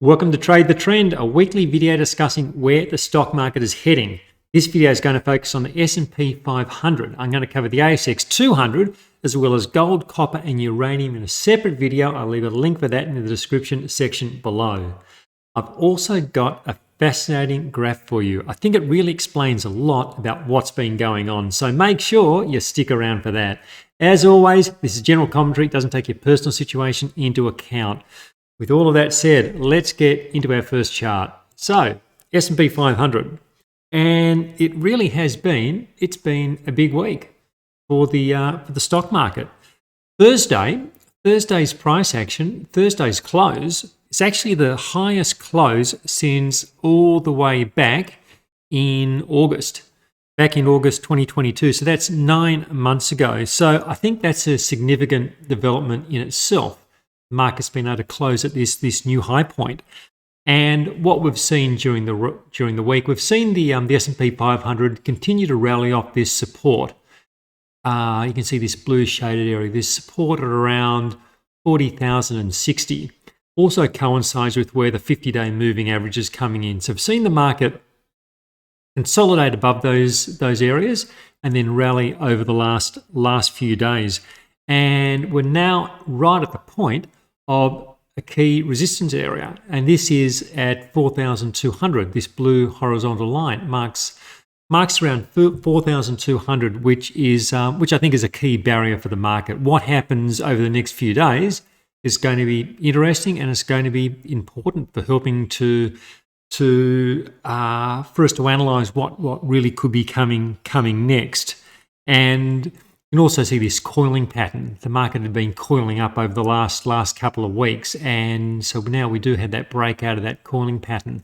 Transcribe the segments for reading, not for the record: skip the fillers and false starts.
Welcome to Trade the Trend, a weekly video discussing where the stock market is heading. This video is going to focus on the SP 500. I'm going to cover the ASX 200 as well as gold, copper and uranium in a separate video. I'll leave a link for that in the description section below. I've also got a fascinating graph for you. I think it really explains a lot about what's been going on, so make sure you stick around for that. As always, this is general commentary. It doesn't take your personal situation into account. With all of that said, let's get into our first chart. So, S&P 500. And it really has been, it's been a big week for the stock market. Thursday's price action, Thursday's close, is actually the highest close since all the way back in August 2022. So that's 9 months ago. So I think that's a significant development in itself. The market's been able to close at this new high point. And what we've seen during the week, we've seen the S&P 500 continue to rally off this support. You can see this blue shaded area, this support at around 40,060. Also coincides with where the 50-day moving average is coming in. So we've seen the market consolidate above those areas and then rally over the last few days. And we're now right at the point of a key resistance area, and this is at 4,200. This blue horizontal line marks around 4,200, which I think is a key barrier for the market. What happens over the next few days is going to be interesting, and it's going to be important for helping for us to analyze what really could be coming next. And you can also see this coiling pattern. The market had been coiling up over the last couple of weeks, and so now we do have that break out of that coiling pattern.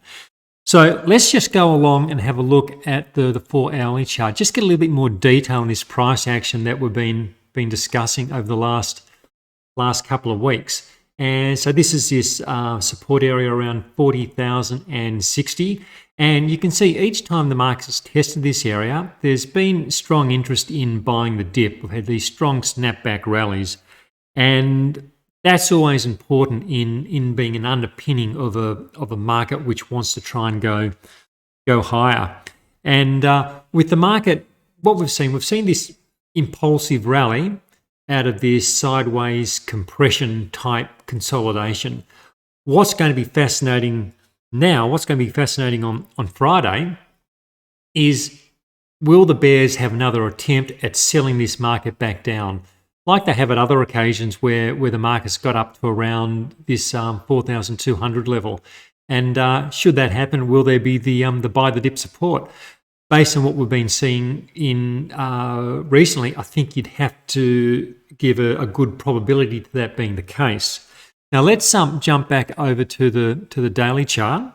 So let's just go along and have a look at the 4-hourly chart. Just get a little bit more detail on this price action that we've been discussing over the last couple of weeks. And so this is this support area around 40,060. And you can see each time the market has tested this area, there's been strong interest in buying the dip. We've had these strong snapback rallies. And that's always important in being an underpinning of a market which wants to try and go higher. And with the market, what we've seen this impulsive rally out of this sideways compression type consolidation. What's going to be fascinating now, what's going to be fascinating on Friday is, will the bears have another attempt at selling this market back down like they have at other occasions where the market's got up to around this 4,200 level? And should that happen, will there be the buy the dip support? Based on what we've been seeing in recently, I think you'd have to give a good probability to that being the case. Now let's jump back over to the daily chart,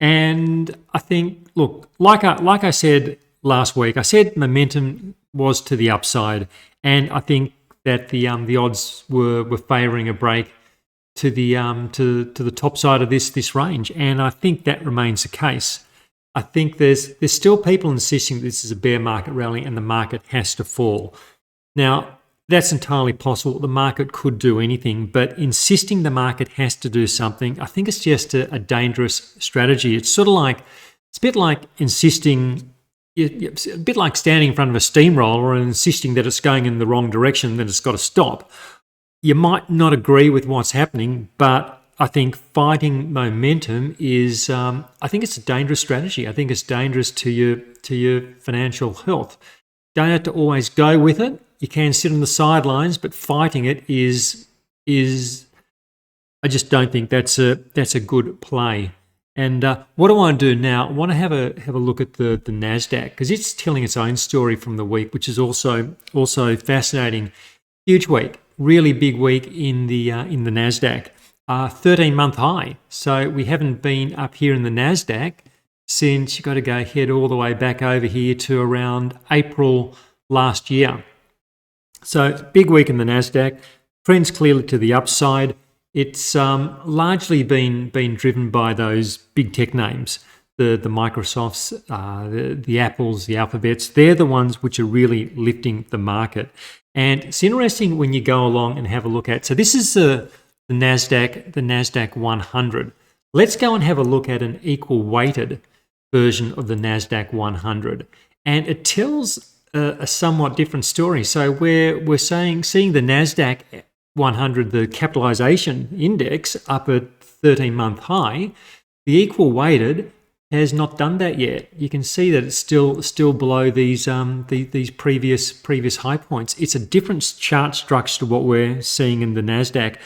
and I think, look, like I said last week, I said momentum was to the upside, and I think that the odds were favouring a break to the top side of this range, and I think that remains the case. I think there's still people insisting this is a bear market rally and the market has to fall. Now, that's entirely possible. The market could do anything, but insisting the market has to do something, I think it's just a dangerous strategy. It's sort of like, it's a bit like insisting, it's a bit like standing in front of a steamroller and insisting that it's going in the wrong direction, that it's got to stop. You might not agree with what's happening, but I think fighting momentum is, I think it's a dangerous strategy. I think it's dangerous to your financial health. Don't have to always go with it. You can sit on the sidelines, but fighting it is I just don't think that's a good play. And what I want to do now, I want to have a look at the Nasdaq, because it's telling its own story from the week, which is also fascinating. Huge week, really big week in the Nasdaq. 13-month high. So we haven't been up here in the Nasdaq since, you've got to go head all the way back over here to around April last year. So big week in the Nasdaq. Trends clearly to the upside. It's largely been driven by those big tech names, the Microsofts, the Apples, the Alphabets. They're the ones which are really lifting the market. And it's interesting when you go along and have a look at. So this is the the Nasdaq 100. Let's go and have a look at an equal weighted version of the Nasdaq 100, and it tells a somewhat different story. So we're seeing the Nasdaq 100, the capitalization index, up at 13-month high. The equal weighted has not done that yet. You can see that it's still below these previous high points. It's a different chart structure to what we're seeing in the Nasdaq,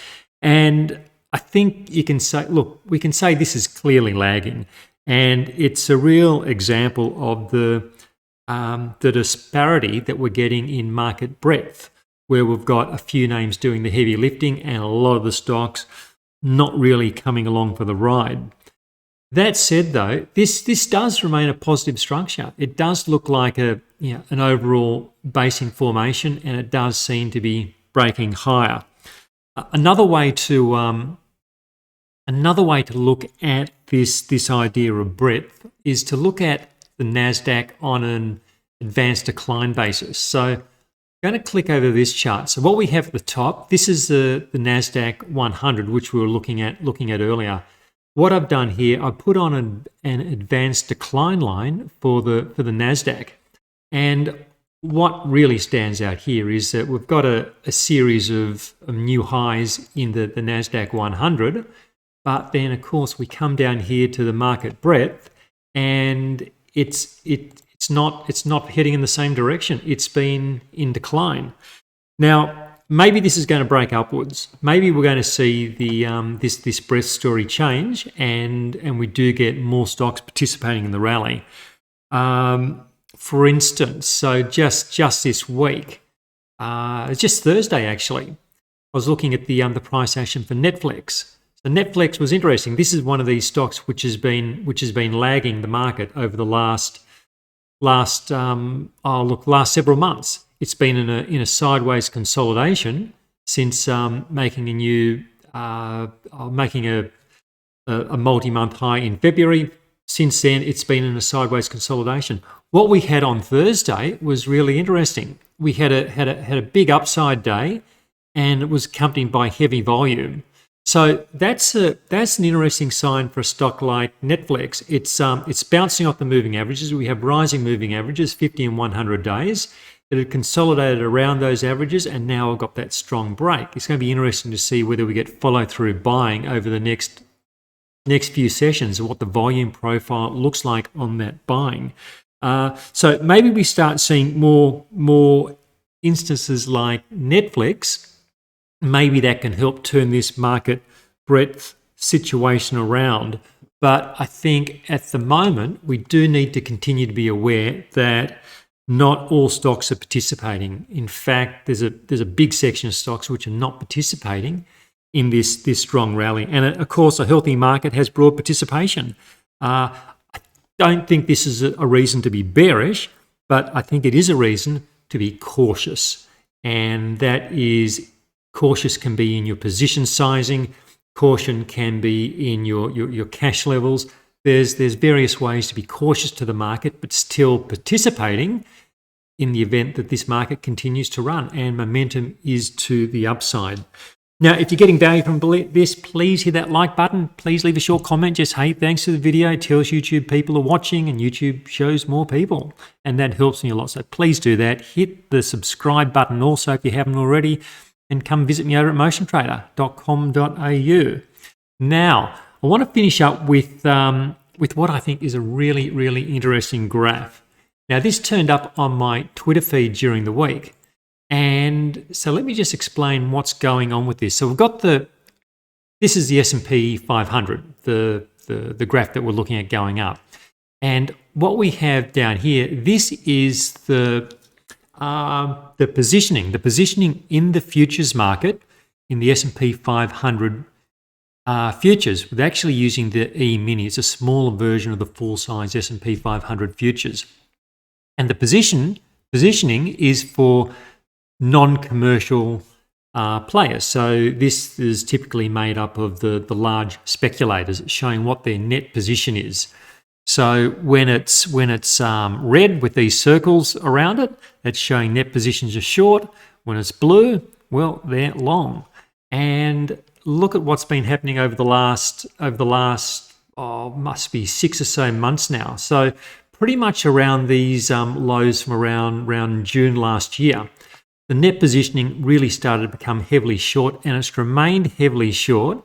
and I think you can say, look, we can say this is clearly lagging, and it's a real example of the disparity that we're getting in market breadth, where we've got a few names doing the heavy lifting and a lot of the stocks not really coming along for the ride. That said, though, this does remain a positive structure. It does look like an overall basing formation, and it does seem to be breaking higher. Another way to look at this idea of breadth is to look at the Nasdaq on an advanced decline basis. So I'm going to click over this chart. So what we have at the top, this is the Nasdaq 100, which we were looking at earlier. What I've done here, I put on an advanced decline line for the Nasdaq, and what really stands out here is that we've got a series of new highs in the Nasdaq 100, but then of course we come down here to the market breadth, and it's not heading in the same direction. It's been in decline. Now, maybe this is going to break upwards. Maybe we're going to see the this breadth story change, and we do get more stocks participating in the rally. For instance, so just this week, it's just Thursday actually, I was looking at the price action for Netflix. So Netflix was interesting. This is one of these stocks which has been lagging the market over the last several months. It's been in a sideways consolidation since making a multi-month high in February. Since then, it's been in a sideways consolidation. What we had on Thursday was really interesting. We had a big upside day, and it was accompanied by heavy volume. So that's an interesting sign for a stock like Netflix. It's bouncing off the moving averages. We have rising moving averages, 50 and 100 days. It had consolidated around those averages, and now I've got that strong break. It's going to be interesting to see whether we get follow-through buying over the next few sessions, and what the volume profile looks like on that buying. So maybe we start seeing more instances like Netflix. Maybe that can help turn this market breadth situation around. But I think at the moment, we do need to continue to be aware that not all stocks are participating. In fact, there's a big section of stocks which are not participating in this strong rally. And of course, a healthy market has broad participation. I don't think this is a reason to be bearish, but I think it is a reason to be cautious. And that is, cautious can be in your position sizing, caution can be in your cash levels. There's various ways to be cautious to the market, but still participating in the event that this market continues to run and momentum is to the upside. Now, if you're getting value from this, please hit that like button. Please leave a short comment. Just, hey, thanks for the video. It tells YouTube people are watching, and YouTube shows more people, and that helps me a lot. So please do that. Hit the subscribe button also if you haven't already, and come visit me over at motiontrader.com.au. Now, I want to finish up with what I think is a really, really interesting graph. Now, this turned up on my Twitter feed during the week. And so let me just explain what's going on with this. So we've got this is the SP500, the graph that we're looking at going up. And what we have down here, this is the positioning in the futures market in the SP 500 futures, with actually using the E-mini. It's a smaller version of the full-size SP 500 futures. And the positioning is for non-commercial players. So this is typically made up of the large speculators, showing what their net position is. So when it's red with these circles around it, that's showing net positions are short. When it's blue, well, they're long. And look at what's been happening over the last must be 6 or so months now. So pretty much around these lows from around June last year, the net positioning really started to become heavily short, and it's remained heavily short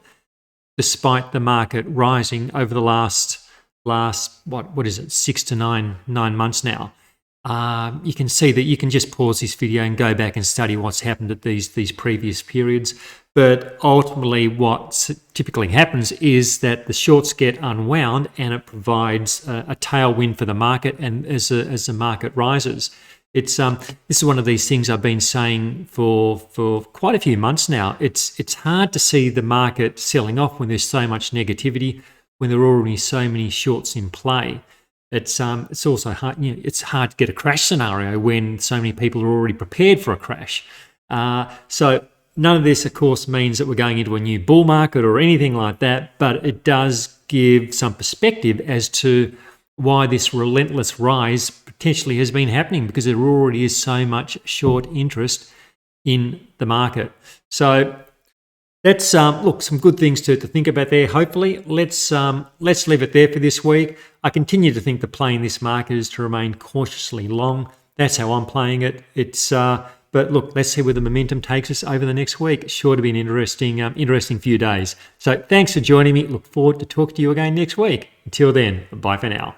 despite the market rising over the last what is it, 6 to 9 months now. You can see that you can just pause this video and go back and study what's happened at these previous periods. But ultimately, what typically happens is that the shorts get unwound, and it provides a tailwind for the market. And as the market rises, this is one of these things I've been saying for quite a few months now. It's hard to see the market selling off when there's so much negativity, when there are already so many shorts in play. It's also hard. It's hard to get a crash scenario when so many people are already prepared for a crash. So none of this, of course, means that we're going into a new bull market or anything like that, but it does give some perspective as to why this relentless rise potentially has been happening, because there already is so much short interest in the market. So that's some good things to think about there. Hopefully, let's leave it there for this week. I continue to think the play in this market is to remain cautiously long. That's how I'm playing it. But look, let's see where the momentum takes us over the next week. It's sure to be an interesting few days. So thanks for joining me. Look forward to talking to you again next week. Until then, bye for now.